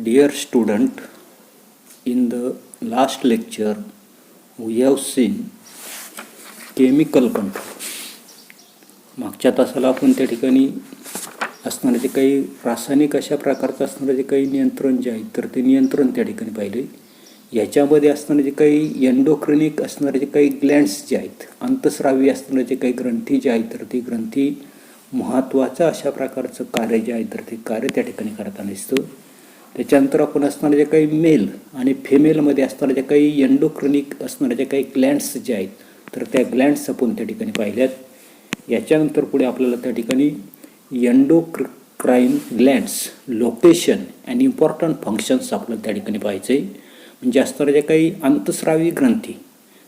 Dear student, in the last lecture we have seen chemical control. मागच्या तासाला आपण त्या ठिकाणी असणारे जे काही रासायनिक अशा प्रकारचं असणारे जे काही नियंत्रण जे आहे तर ते नियंत्रण त्या ठिकाणी पाहिले. याच्यामध्ये असणारे जे काही एंडोक्रिनिक असणारे जे काही ग्लँड्स जे आहेत, अंतस्रावी असणारे जे काही ग्रंथी जे आहेत तर ती ग्रंथी महत्त्वाचं अशा प्रकारचं कार्य जे आहे तर ते कार्य त्या ठिकाणी करताना दिसतं. त्याच्यानंतर आपण असणारे जे काही मेल आणि फिमेलमध्ये असणारे जे काही एंडोक्रिनिक असणारे जे काही ग्लँड्स जे आहेत तर त्या ग्लँड्स आपण त्या ठिकाणी पाहिल्यात. याच्यानंतर पुढे आपल्याला त्या ठिकाणी endocrine glands location and important functions आपल्याला त्या ठिकाणी पाहायचं आहे. म्हणजे असणारे जे काही अंतस्रावी ग्रंथी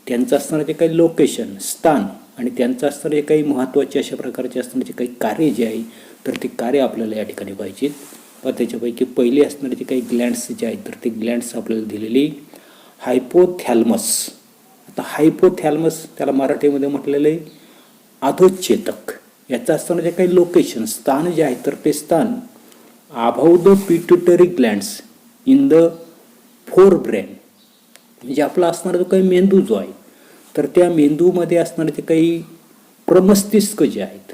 त्यांचं असणारे जे काही लोकेशन स्थान आणि त्यांचं असणारे जे काही महत्त्वाचे अशा प्रकारचे असणारे जे काही कार्य जे आहे तर ते कार्य आपल्याला या ठिकाणी पाहिजेत. व त्याच्यापैकी पहिले असणारे जे काही ग्लँड्स जे आहेत तर ते ग्लँड्स आपल्याला दिलेली हायपोथॅलमस. आता हायपोथॅलमस त्याला मराठीमध्ये म्हटलेलं आहे अधोचेतक. याचं असताना जे काही लोकेशन स्थान जे आहे तर ते स्थान above the pituitary glands in the fore brain. म्हणजे आपला असणारा जो काही मेंदू जो आहे तर त्या मेंदूमध्ये असणारे जे काही प्रमस्तिष्क जे आहेत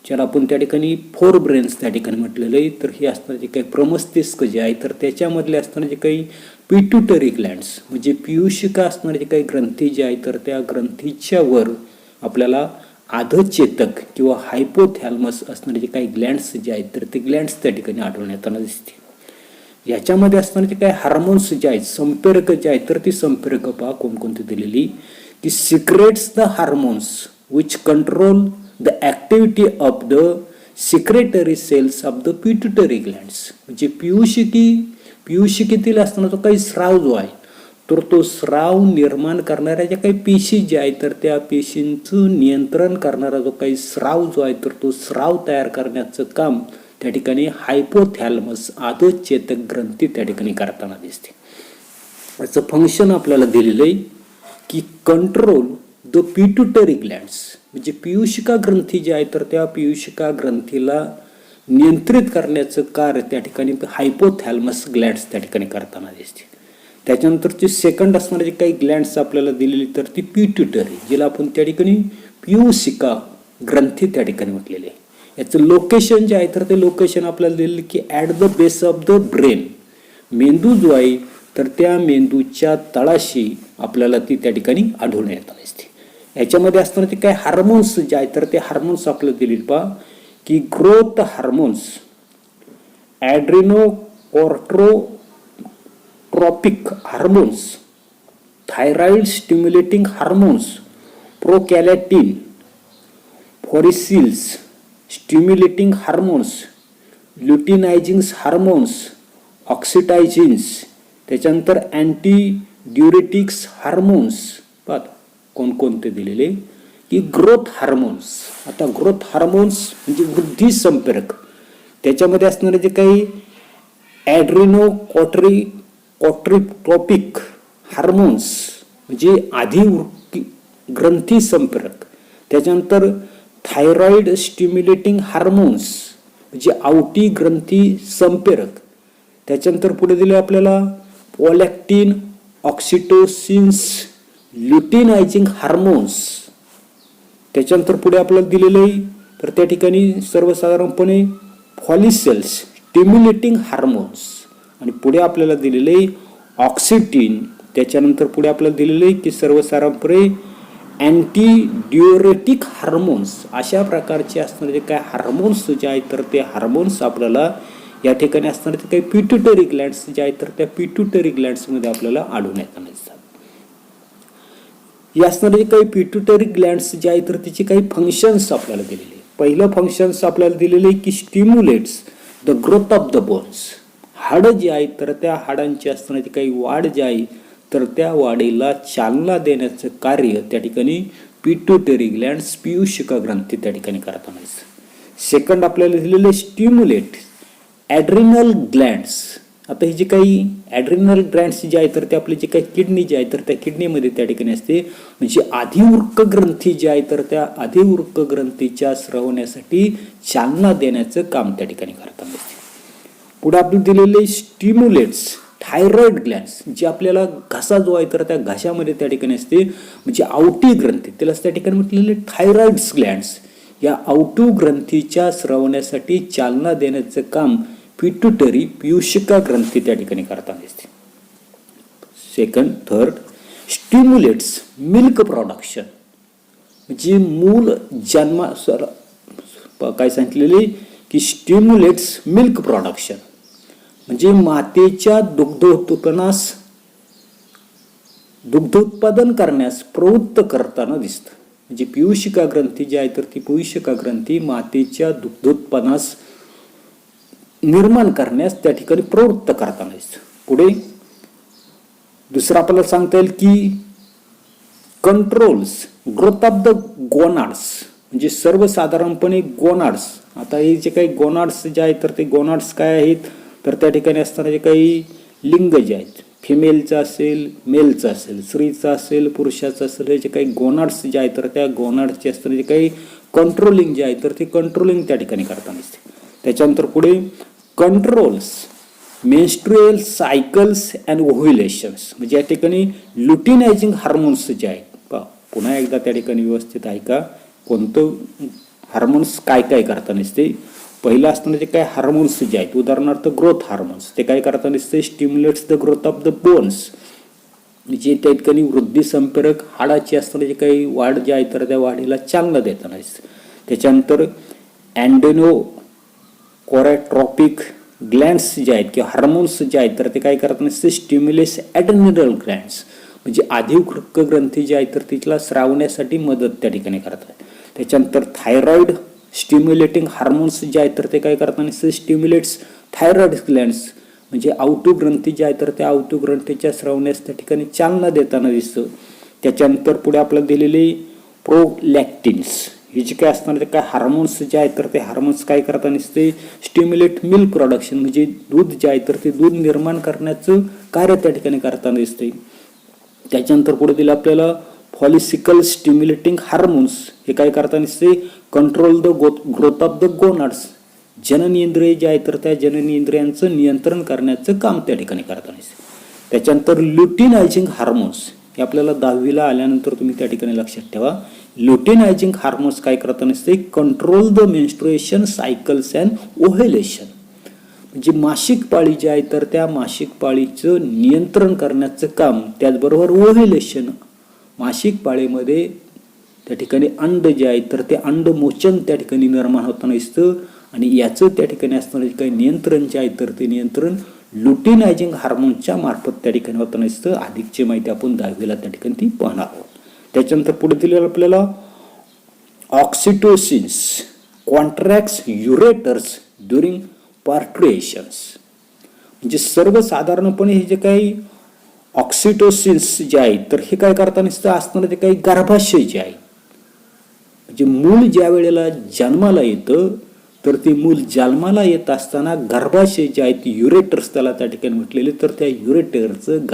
ज्याला आपण त्या ठिकाणी फोर ब्रेन्स त्या ठिकाणी म्हटलेलं आहे तर हे असणारे जे काही प्रमस्तिष्क जे आहे तर त्याच्यामधले असणारे जे काही पिट्युटरी ग्लँड्स म्हणजे पियुषिका असणारे जे काही ग्रंथी जे आहे तर त्या ग्रंथीच्या वर आपल्याला अधचेतक किंवा हायपोथॅलमस असणारे जे काही ग्लँड्स जे आहेत तर ते ग्लँड्स त्या ठिकाणी आढळून येताना दिसते. याच्यामध्ये असणारे जे काही हार्मोन्स जे आहेत संप्रेरक जे आहेत तर ती संप्रेरक पहा कोणकोणती दिलेली की secretes the hormones which control the activity of the secretory cells of the pituitary glands. म्हणजे पियुषिकेतील असणारा जो काही स्राव जो आहे तर तो स्राव निर्माण करणाऱ्या ज्या काही पेशी ज्या आहेत तर त्या पेशींचं नियंत्रण करणारा जो काही स्राव जो आहे तर तो स्राव तयार करण्याचं काम त्या ठिकाणी हायपोथॅलमस अधोचेतक ग्रंथी त्या ठिकाणी करताना दिसते. याचं फंक्शन आपल्याला दिलेलं आहे की कंट्रोल द पिट्युटरी ग्लँड्स. म्हणजे पियुषिका ग्रंथी जी आहे तर त्या पियुषिका ग्रंथीला नियंत्रित करण्याचं कार्य त्या ठिकाणी हायपोथॅलमस ग्लँड्स त्या ठिकाणी करताना दिसते. त्याच्यानंतरची सेकंड असणारे जे काही ग्लँड्स आपल्याला दिलेली तर ती पिट्युटरी जिला आपण त्या ठिकाणी पियुषिका ग्रंथी त्या ठिकाणी म्हटलेली आहे. याचं लोकेशन जे आहे तर ते लोकेशन आपल्याला दिलेलं की at the base of the brain. मेंदू जो आहे तर त्या मेंदूच्या तळाशी आपल्याला ती त्या ठिकाणी आढळून येताना दिसते. याच्यामध्ये असणारे ते काही हार्मोन्स जे आहेत तर ते हार्मोन्स आपल्याला दिलेले पहा की growth hormones adrenocorticotropic hormones thyroid stimulating hormones prolactin follicles stimulating hormones luteinizing hormones oxytocins त्याच्यानंतर अँटी ड्युरेटिक्स हार्मोन्स पाहत कोणकोणते दिलेले की ग्रोथ हार्मोन्स. आता ग्रोथ हार्मोन्स म्हणजे वृद्धी संप्रेरक त्याच्यामध्ये असणारे जे काही ॲड्रिनोकॉर्टिकोट्रॉपिक हार्मोन्स म्हणजे आधी ग्रंथी संप्रेरक. त्याच्यानंतर थायरॉइड स्टिम्युलेटिंग हार्मोन्स म्हणजे आवटी ग्रंथी संप्रेरक. त्याच्यानंतर पुढे दिले आपल्याला प्रोलॅक्टिन ऑक्सिटोसिन्स ल्युटिनायझिंग हार्मोन्स. त्याच्यानंतर पुढे आपल्याला दिलेलं आहे तर त्या ठिकाणी सर्वसाधारणपणे फॉलिसेल्स स्टिम्युलेटिंग हार्मोन्स आणि पुढे आपल्याला दिलेलं आहे ऑक्सिटिन. त्याच्यानंतर पुढे आपल्याला दिलेलं आहे की सर्वसाधारणपणे अँटी ड्युरेटिक हार्मोन्स. अशा प्रकारचे असणारे जे काही हार्मोन्स जे आहेत तर ते हार्मोन्स आपल्याला या ठिकाणी असणारे ते काही पिट्युटरी ग्लँड्स जे आहेत तर त्या पिट्युटरी ग्लँड्समध्ये आपल्याला आढळून येताना दिसतात. या असणारे जे काही पिट्युटरी ग्लँड्स जे आहेत तर त्याचे काही फंक्शन्स आपल्याला दिलेले. पहिलं फंक्शन्स आपल्याला दिलेले की stimulates the growth of the bones. हाडं जे आहेत तर त्या हाडांची असणारी काही वाढ जे आहे तर त्या वाढीला चालना देण्याचं कार्य त्या ठिकाणी पिट्युटरी ग्लँड्स पियुषिका ग्रंथी त्या ठिकाणी करताना दिसतं. सेकंड आपल्याला दिलेले स्टिम्युलेट ॲड्रिनल ग्लँड्स. आता ही जी काही ॲड्रिनल ग्लँड्स जे आहे तर ते आपले जे काही किडनी जे आहे तर त्या किडनीमध्ये त्या ठिकाणी असते. म्हणजे अधिवृक्क ग्रंथी जे आहे तर त्या अधिवृक्क ग्रंथीच्या स्रवण्यासाठी चालना देण्याचं काम त्या ठिकाणी करताना दिसते. पुढे आपल्याला दिलेले स्टिम्युलेट्स थायरॉइड ग्लॅन्ड्स, जे आपल्याला घसा जो आहे तर त्या घशामध्ये त्या ठिकाणी असते, म्हणजे आवटी ग्रंथी, त्याला त्या ठिकाणी म्हटलेले थायरॉइड्स ग्लॅन्ड्स, या आवटू ग्रंथीच्या स्रवण्यासाठी चालना देण्याचं काम पिट्युटरी पियुषिका ग्रंथी त्या ठिकाणी करताना दिसते. सेकंड थर्ड स्टिम्युलेट्स मिल्क प्रोडक्शन, म्हणजे मूल जन्मासर काय सांगितलेले की स्टिम्युलेट्स मिल्क प्रोडक्शन, म्हणजे मातेच्या दुग्धोत्पादन करण्यास प्रवृत्त करताना दिसतं. म्हणजे पियुषिका ग्रंथी जी आहे तर ती पियुषिका ग्रंथी मातेच्या दुग्धोत्पादनास निर्माण करण्यास त्या ठिकाणी प्रवृत्त करताना दिसतं. पुढे दुसरं आपल्याला सांगता येईल की controls growth of the gonads, म्हणजे सर्वसाधारणपणे गोनाड्स, आता हे जे काही गोनाड्स जे आहेत तर ते गोनाड्स काय आहेत तर त्या ठिकाणी असताना जे काही लिंग जे आहेत, फिमेलचं असेल मेलचं असेल, स्त्रीचं असेल पुरुषाचं असेल, हे जे काही गोनाड्स जे आहेत तर त्या गोनाड्सचे असताना जे काही कंट्रोलिंग जे आहे तर ते कंट्रोलिंग त्या ठिकाणी करताना दिसते. त्याच्यानंतर पुढे कंट्रोल्स मेन्स्ट्रुअल सायकल्स अँड ओव्ह्युलेशन्स, म्हणजे या ठिकाणी लुटिनायझिंग हार्मोन्स जे आहेत, पुन्हा एकदा त्या ठिकाणी व्यवस्थित ऐका कोणतं हार्मोन्स काय काय करताना दिसते. पहिलं असताना जे काय हार्मोन्स जे आहेत, उदाहरणार्थ ग्रोथ हार्मोन्स, ते काय करताना दिसते stimulates the growth of the bones, म्हणजे त्या ठिकाणी वृद्धी संप्रेरक हाडाची असताना जे काही वाढ जे आहे तर त्या वाढीला चालना देताना दिसते. त्याच्यानंतर अँडेनो कोरॅट्रॉपिक ग्लॅन्ड्स जे आहेत किंवा हार्मोन्स जे आहेत तर ते काय करताना दिसते स्टिम्युलेट्स ॲड्रेनल ग्लॅन्ड्स, म्हणजे अधिवृक्क ग्रंथी जे आहे तर तिला स्रावण्यासाठी मदत त्या ठिकाणी करतात. त्याच्यानंतर थायरॉइड स्टिम्युलेटिंग हार्मोन्स जे आहेत तर ते काय करताना स्टिम्युलेट्स थायरॉइड ग्लॅन्ड्स, म्हणजे आवटू ग्रंथी जे आहे तर त्या आवटू ग्रंथीच्या स्रावण्यास त्या ठिकाणी चालना देताना दिसतं. त्याच्यानंतर पुढे आपल्याला दिलेले प्रोलॅक्टिन्स, हे जे काय असताना ते काय हार्मोन्स जे आहेत तर ते हार्मोन्स काय करताना दिसते स्टिम्युलेट मिल्क प्रोडक्शन, म्हणजे दूध जे आहे तर ते दूध निर्माण करण्याचं कार्य त्या ठिकाणी करताना दिसते. त्याच्यानंतर पुढे दिलं आपल्याला फॉलिसिकल स्टिम्युलेटिंग हार्मोन्स, हे काय करताना दिसते control the growth of the gonads, जननेंद्रिय जे आहे तर त्या जननेंद्रियांचं नियंत्रण करण्याचं काम त्या ठिकाणी करताना दिसते. त्याच्यानंतर ल्युटिनायझिंग हार्मोन्स, हे आपल्याला 10वीला आल्यानंतर तुम्ही त्या ठिकाणी लक्षात ठेवा. ल्युटिनायझिंग हार्मोन्स काय करताना दिसते control the menstruation cycles and ovulation, म्हणजे मासिक पाळी जी आहे तर त्या मासिक पाळीचं नियंत्रण करण्याचं काम, त्याचबरोबर ओव्ह्युलेशन, मासिक पाळीमध्ये त्या ठिकाणी अंड जे आहे तर ते अंडमोचन त्या ठिकाणी निर्माण होताना दिसतं, आणि याचं त्या ठिकाणी असताना जे काही नियंत्रण जे आहे तर ते नियंत्रण लुटिनायझिंग हार्मोनच्या मार्फत त्या ठिकाणी होताना दिसतं. अधिकची माहिती आपण 10वीला त्या ठिकाणी ती पाहणार आहोत. त्याच्यानंतर पुढे दिलेलं आपल्याला ऑक्सिटोसिन्स कॉन्ट्रॅक्ट्स युरेटर्स ड्युरिंग पार्ट्रुएशन्स, म्हणजे सर्वसाधारणपणे हे जे काही ऑक्सिटोसिन्स जे आहे तर हे काय करताना दिसतं असताना ते काही गर्भाशय जे आहे, म्हणजे मूल ज्या वेळेला जन्माला येतं तर ते मूल जन्माला येत असताना गर्भाशय जे आहेत युरेटर्स त्याला त्या ठिकाणी म्हटलेले, तर त्या युरेटरचं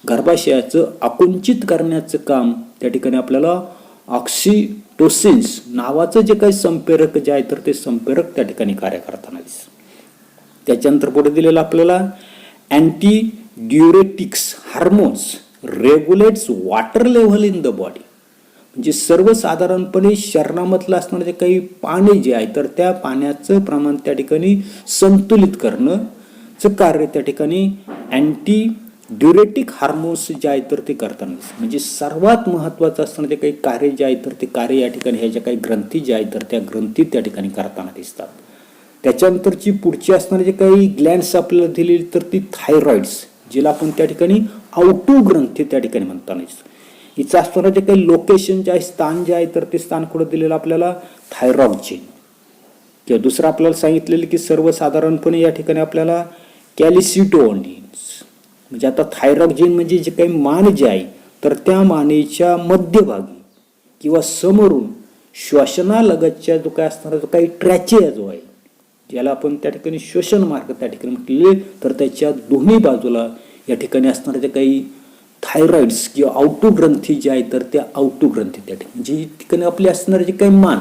गर्भाशयाचं आकुंचित करण्याचं काम त्या ठिकाणी आपल्याला ऑक्सिटोसिन्स नावाचं जे काही संप्रेरक जे आहे तर ते संप्रेरक त्या ठिकाणी कार्य करताना दिसतं. त्याच्यानंतर पुढे दिलेलं आपल्याला anti diuretics hormones regulates water level in the body, म्हणजे सर्वसाधारणपणे शरीरामधलं असणारे जे काही पाणी जे आहे तर त्या पाण्याचं प्रमाण त्या ठिकाणी संतुलित करणंचं कार्य त्या ठिकाणी अँटी ड्युरेटिक हार्मोन्स जे आहे तर ते करताना दिसतं. म्हणजे सर्वात महत्त्वाचं असताना जे काही कार्य जे आहे तर ते कार्य या ठिकाणी ह्या ज्या काही ग्रंथी जे आहे तर त्या ग्रंथी त्या ठिकाणी करताना दिसतात. त्याच्यानंतरची पुढची असणारे जे काही ग्लॅन्ड्स आपल्याला दिलेली तर ती थायरॉइड्स, जिला आपण त्या ठिकाणी आवटू ग्रंथी त्या ठिकाणी म्हणताना दिसतो. हिचं असणारं जे काही लोकेशन जे आहे स्थान जे आहे तर ते स्थान कुठं दिलेलं आपल्याला थायरॉइड चेन, किंवा दुसरं आपल्याला सांगितलेलं की सर्वसाधारणपणे या ठिकाणी आपल्याला कॅल्सिटोनिन्स, म्हणजे आता थायरॉइड जीन म्हणजे जे काही मान जे आहे तर त्या मानेच्या मध्यभागी किंवा समोरून श्वसनालगतच्या जो काय असणारा जो काही ट्रॅचिया जो आहे ज्याला आपण त्या ठिकाणी श्वसन मार्ग त्या ठिकाणी म्हटलेले, तर त्याच्या दोन्ही बाजूला या ठिकाणी असणारे जे काही थायरॉइड्स किंवा आवटू ग्रंथी जे आहे तर त्या आवटू ग्रंथी त्या ठिकाणी म्हणजे ठिकाणी आपली असणारे जे काही मान,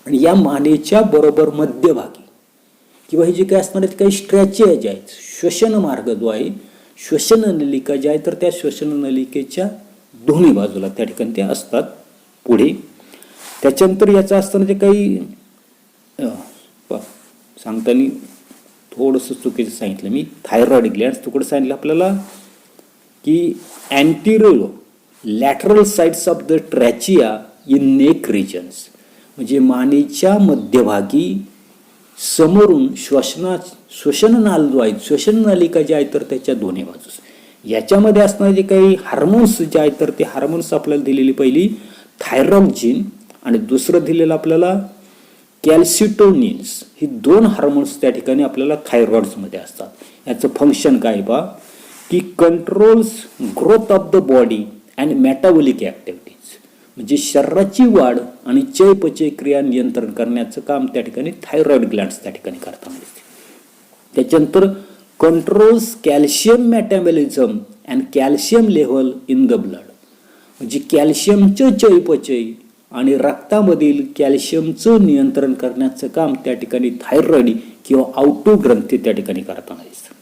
आणि या मानेच्या बरोबर मध्यभागी किंवा हे जे काही असणार आहेत काही स्ट्रॅचेज आहेत, श्वसन मार्ग जो आहे, श्वसन नलिका जी आहे तर त्या श्वसन नलिकेच्या दोन्ही बाजूला त्या ठिकाणी त्या असतात पुढे. त्याच्यानंतर याचं असताना ते काही सांगताना थोडंसं चुकीचं सांगितलं मी. थायरॉइड ग्लँड्स तुकडं सांगितलं आपल्याला की anterior lateral sides of the trachea in neck regions, म्हणजे मानेच्या मध्यभागी समोरून श्वसन नाल जो आहे, श्वसन नलिका जी आहे तर त्याच्या दोन्ही बाजूस याच्यामध्ये असणारे जे काही हार्मोन्स जे आहेत तर ते हार्मोन्स आपल्याला दिलेली पहिली थायरॉक्सिन आणि दुसरं दिलेलं आपल्याला कॅल्सिटोनिन्स, ही दोन हार्मोन्स त्या ठिकाणी आपल्याला थायरॉइड्समध्ये असतात. याचं फंक्शन काय बा की controls growth of the body and metabolic activities, म्हणजे शरीराची वाढ आणि चयापचय क्रिया नियंत्रण करण्याचं काम त्या ठिकाणी थायरॉइड ग्लँड्स त्या ठिकाणी करताना दिसते. त्याच्यानंतर controls calcium metabolism and calcium level in the blood, म्हणजे कॅल्शियमचं चयापचय आणि रक्तामधील कॅल्शियमचं नियंत्रण करण्याचं काम त्या ठिकाणी थायरॉइड किंवा आउटो ग्रंथी त्या ठिकाणी करताना दिसतं.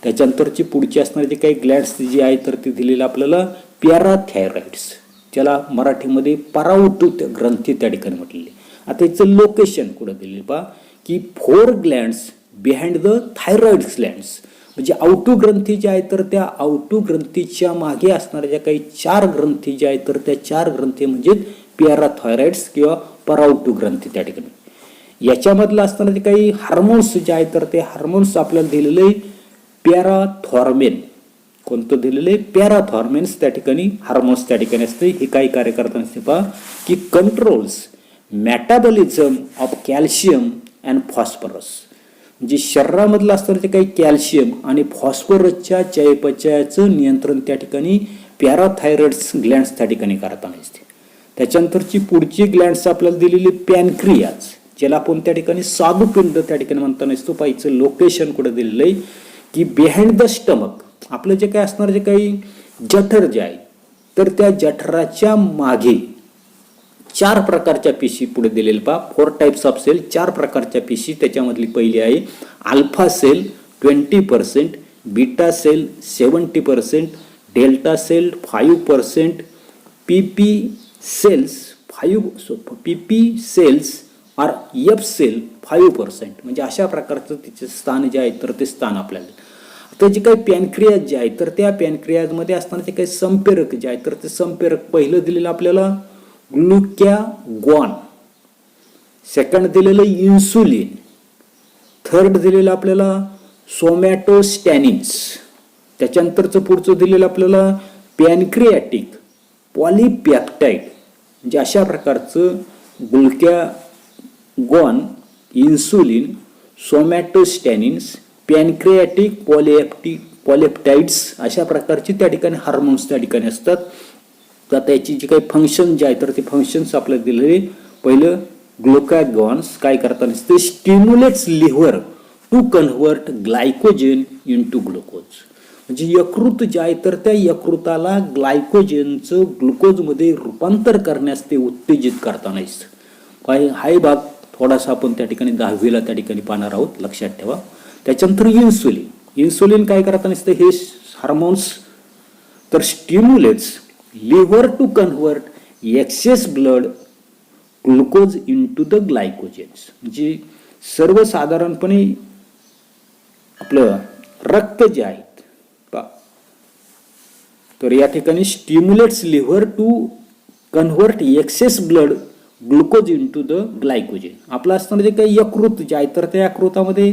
त्याच्यानंतरची पुढची असणारी जे काही ग्लँड्स जी आहे तर ती दिलेलं आपल्याला पॅराथायरॉइड्स, ज्याला मराठीमध्ये परावटू ग्रंथी त्या ठिकाणी म्हटलेली. आता याचं लोकेशन कुठं दिलेलं पहा की 4 glands behind the thyroid glands, म्हणजे आउटो ग्रंथी ज्या आहेत तर त्या आउटो ग्रंथीच्या मागे असणाऱ्या ज्या काही 4 ग्रंथी ज्या आहेत तर त्या 4 ग्रंथी म्हणजे पॅराथायरॉइड्स किंवा परावटू ग्रंथी त्या ठिकाणी. याच्यामधलं असणारे जे काही हार्मोन्स जे आहेत तर ते हार्मोन्स आपल्याला दिलेले पॅराथॉर्मेन, कोणतं दिलेले पॅराथॉर्मेन्स त्या ठिकाणी हार्मोन्स त्या ठिकाणी असते. हे काही कार्य करताना असते पहा की controls metabolism of calcium and phosphorus, म्हणजे शरीरामधलं असणारे जे काही कॅल्शियम आणि फॉस्फरसच्या चयापचयाचं नियंत्रण त्या ठिकाणी पॅराथायरॉइड्स ग्लँड्स त्या ठिकाणी करताना असते. त्याच्यानंतरची पुढची ग्लँड्स आपल्याला दिलेली पॅनक्रियाज, ज्याला आपण त्या ठिकाणी स्वादुपिंड त्या ठिकाणी म्हणताना असतो. पाहिजे लोकेशन कुठं दिलेलं आहे की बिहाइंड द स्टमक, आपलं जे काही असणार जे काही जठर जे आहे तर त्या जठराच्या मागे 4 प्रकारच्या पेशी पुढे दिलेलं पहा. 4 टाइप्स ऑफ सेल, 4 प्रकारच्या पेशी. त्याच्यामधली पहिली आहे alpha cell 20%, beta cell 70%, delta cell 5%, PP cells R F sale 5%, म्हणजे अशा प्रकारचं तिचे स्थान जे आहे तर ते स्थान आपल्याला. आता जे काही पॅनक्रियाज जे आहे तर त्या पॅनक्रियाजमध्ये असताना जे काही संप्रेरक जे आहे तर ते संप्रेरक पहिलं दिलेलं आपल्याला ग्लुकॅगॉन, सेकंड दिलेलं इन्सुलिन, थर्ड दिलेलं आपल्याला सोमॅटोस्टॅनिन्स, त्याच्यानंतरचं पुढचं दिलेलं आपल्याला पॅनक्रियाटिक पॉलिपेप्टाइड, म्हणजे अशा प्रकारचं ग्लुकॅगॉन, इन्सुलिन, सोमॅटोस्टॅनिन्स, पॅनक्रियाटिक पॉलिपेप्टाइड्स अशा प्रकारची त्या ठिकाणी हार्मोन्स त्या ठिकाणी असतात. तर त्याची जी काही फंक्शन जे आहे तर ते फंक्शन्स आपल्याला दिलेले. पहिलं ग्लुकॅगॉन्स काय करताना ते stimulates liver to convert glycogen into glucose, म्हणजे यकृत जे आहे तर त्या यकृताला ग्लायकोजेनचं ग्लुकोजमध्ये रूपांतर करण्यास ते उत्तेजित करताना दिसतं. हा भाग थोडासा आपण त्या ठिकाणी 10वीला त्या ठिकाणी पाहणार आहोत, लक्षात ठेवा. त्याच्यानंतर इन्सुलिन काय करताना दिसतं, हे हार्मोन्स तर stimulates liver to convert excess blood glucose into the glycogens, म्हणजे सर्वसाधारणपणे आपलं रक्त जे आहे तर या ठिकाणी stimulates liver to convert excess blood glucose into the glycogen. आपलं असणारे जे काही यकृत जे आहे तर त्या यकृतामध्ये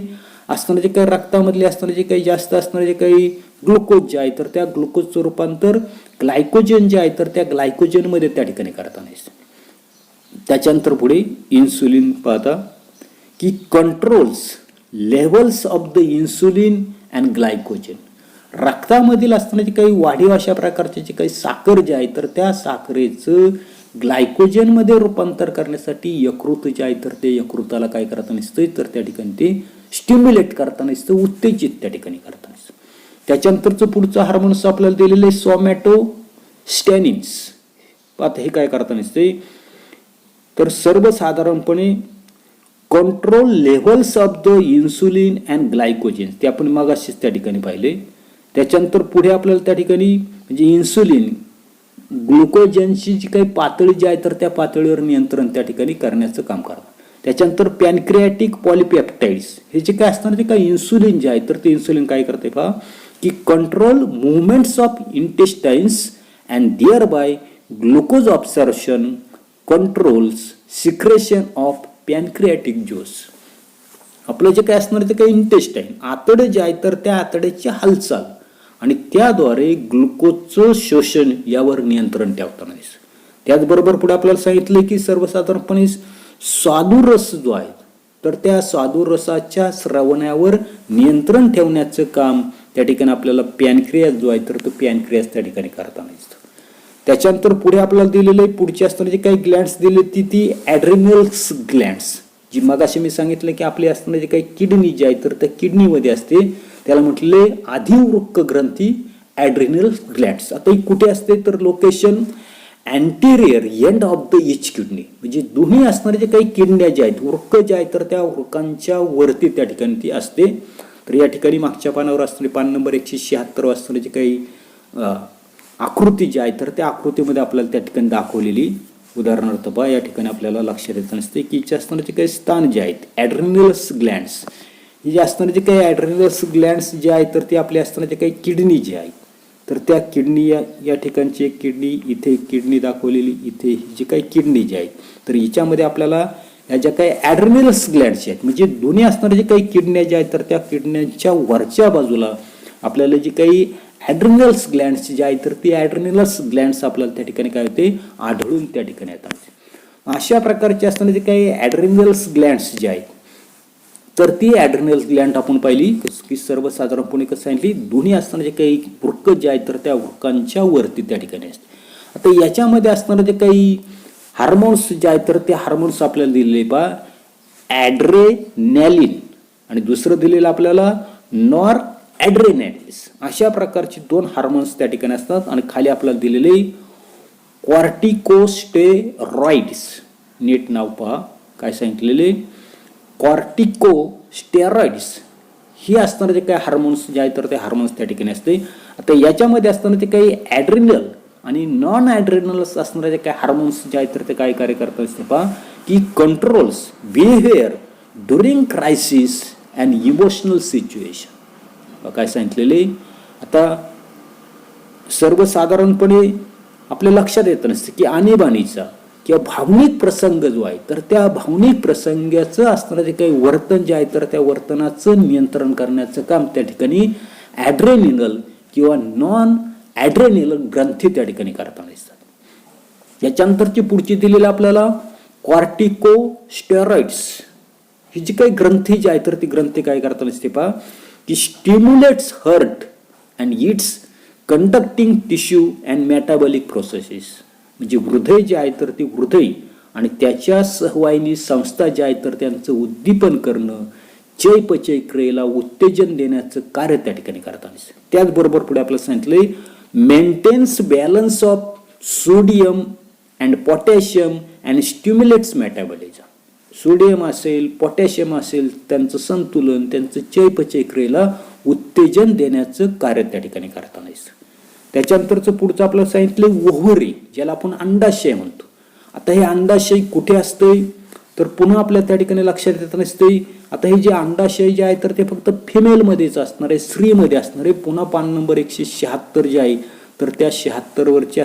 असणारे जे काही रक्तामधले असणारे जे काही जास्त असणारे जे काही ग्लुकोज जे आहे तर त्या ग्लुकोजचं रूपांतर ग्लायकोजेन जे आहे तर त्या ग्लायकोजेनमध्ये त्या ठिकाणी करताना दिसतं. त्याच्यानंतर पुढे इन्सुलिन पाहता की controls levels of the insulin and glycogen, रक्तामधील असणारे जे काही वाढीव अशा प्रकारचे जे काही साखर जे आहे तर त्या साखरेचं ग्लायकोजेनमध्ये रूपांतर करण्यासाठी यकृत जे आहे तर ते यकृताला काय करताना दिसतंय तर त्या ठिकाणी ते स्टिम्युलेट करताना दिसतं, उत्तेजित त्या ठिकाणी करताना दिसतं. त्याच्यानंतरचं पुढचं हार्मोन्स आपल्याला दिलेले सोमॅटोस्टॅनिन्स. आता हे काय करताना दिसतंय तर सर्वसाधारणपणे control levels of the insulin and glycogen, ते आपण मगाशीच त्या ठिकाणी पाहिले. त्याच्यानंतर पुढे आपल्याला त्या ठिकाणी म्हणजे इन्सुलिन ग्लुकोजनची जी काही पातळी जी आहे तर त्या पातळीवर नियंत्रण त्या ठिकाणी करण्याचं काम करतात. त्याच्यानंतर पॅनक्रियाटिक पॉलिपेप्टाइड्स हे जे काय असणार ते काय इन्सुलिन जे आहे तर ते इन्सुलिन काय करते पहा की control movements of intestines and thereby glucose absorption controls secretion of pancreatic juice. आपलं जे काय असणार ते काय इंटेस्टाईन आतडे जे आहे तर त्या आतड्याची हालचाल आणि त्याद्वारे ग्लुकोजचं शोषण यावर नियंत्रण ठेवताना दिसतं. त्याचबरोबर पुढे आपल्याला सांगितलं की सर्वसाधारणपणे स्वादुरस जो आहे तर त्या स्वादुरसाच्या स्रवण्यावर नियंत्रण ठेवण्याचं काम त्या ठिकाणी आपल्याला पॅनक्रियास जो आहे तर तो पॅनक्रियास त्या ठिकाणी करताना दिसतो. त्याच्यानंतर पुढे आपल्याला दिलेले पुढची असताना जे काही ग्लँड्स दिले ती ॲड्रिनल्स ग्लँड्स, जी मगाशी मी सांगितलं की आपली असताना जे काही किडनी जी आहे तर त्या किडनीमध्ये असते त्याला म्हटले अधिवृक्क ग्रंथी ॲड्रिनल ग्लँड्स. आता ही कुठे असते तर location anterior end of the each kidney, म्हणजे दोन्ही असणारे जे काही किडन्या ज्या आहेत वृक्क जे आहेत तर त्या वृक्कांच्या वरती त्या ठिकाणी ती असते. तर या ठिकाणी मागच्या पानावर असणारे पान नंबर 176 असणारे जे काही आकृती जी आहे तर त्या आकृतीमध्ये आपल्याला त्या ठिकाणी दाखवलेली उदाहरणार्थ पहा या ठिकाणी आपल्याला लक्षात येत नसते की इथे असणारे जे काही स्थान जे आहेत ॲड्रिनल्स ग्लँड्स, हे जे असणारे जे काही ॲड्रिनल्स ग्लँड्स जे आहेत तर ते आपले असणारे जे काही किडनी जे आहे तर त्या किडनी या ठिकाणची एक किडनी, इथे एक किडनी दाखवलेली, इथे जी काही किडनी जी आहे तर हिच्यामध्ये आपल्याला या ज्या काही ॲड्रिनल्स ग्लँड्स आहेत म्हणजे दोन्ही असणारे जे काही किडन्या ज्या आहेत तर त्या किडन्यांच्या वरच्या बाजूला आपल्याला जी काही ॲड्रिनल्स ग्लँड्स जे आहेत तर ती ॲड्रिनल्स ग्लँड्स आपल्याला त्या ठिकाणी काय होते आढळून त्या ठिकाणी येतात. अशा प्रकारचे असताना जे काही ॲड्रिनल्स ग्लँड्स जे आहेत तर ती ॲड्रिनल्स ग्लँड आपण पाहिली की सर्वसाधारणपणे कसं सांगितली दोन्ही असताना जे काही वृक्क जे आहेत तर त्या वृक्कांच्या वरती त्या ठिकाणी असते. आता याच्यामध्ये असणारे जे काही हार्मोन्स जे आहेत तर ते हार्मोन्स आपल्याला दिलेले पहा ॲड्रेनॅलिन आणि दुसरं दिलेलं आपल्याला नॉर ॲड्रेनॅलिस. अशा प्रकारचे दोन हार्मोन्स त्या ठिकाणी असतात आणि खाली आपल्याला दिलेले कॉर्टिकोस्टेरॉइड्स, नीट नाव पहा काय सांगितलेले कॉर्टिकोस्टेरॉइड्स ही असणारे जे काही हार्मोन्स जे आहेत तर ते हार्मोन्स त्या ठिकाणी असते. आता याच्यामध्ये असताना ते काही ॲड्रिनल आणि नॉन ॲड्रिनल्स असणारे जे काही हार्मोन्स जे आहेत तर ते काय कार्य करतात असते पहा की controls behaviour during crisis and emotional situation. काय सांगितलेले आता सर्वसाधारणपणे आपल्या लक्षात येत नसते की आणीबाणीचा किंवा भावनिक प्रसंग जो आहे तर त्या भावनिक प्रसंगाचं असणारं जे काही वर्तन जे आहे तर त्या वर्तनाचं नियंत्रण करण्याचं काम त्या ठिकाणी ॲड्रेनिनल किंवा नॉन ॲड्रेनिनल ग्रंथी त्या ठिकाणी करताना दिसतात. याच्यानंतरची पुढची दिलेली आपल्याला कॉर्टिकोस्टेरॉइड्स ही जी काही ग्रंथी जी आहे तर ती ग्रंथी काय करताना दिसते पहा की stimulates heart and its conducting tissue and metabolic processes, म्हणजे हृदय जे आहे तर ती हृदय आणि त्याच्या सहवाहिनी संस्था ज्या आहेत तर त्यांचं उद्दीपन करणं चयपचय क्रियेला उत्तेजन देण्याचं कार्य त्या ठिकाणी करताना. त्याचबरोबर पुढे आपल्याला सांगितलंय maintains balance of sodium and potassium and stimulates metabolism. Sodium असेल पोटॅशियम असेल त्यांचं संतुलन त्यांचं चयपचय क्रियेला उत्तेजन देण्याचं कार्य त्या ठिकाणी करताना. त्याच्यानंतरचं पुढचं आपल्याला सांगितलं ओव्हरी ज्याला आपण अंडाशय म्हणतो. आता हे अंडाशय कुठे असते तर पुन्हा आपल्या त्या ठिकाणी लक्षात येत नसते. आता हे जे अंडाशय जे आहे तर ते फक्त फिमेलमध्येच असणार आहे, स्त्रीमध्ये असणार आहे. पुन्हा पान नंबर 176 जे आहे तर त्या 76 वरची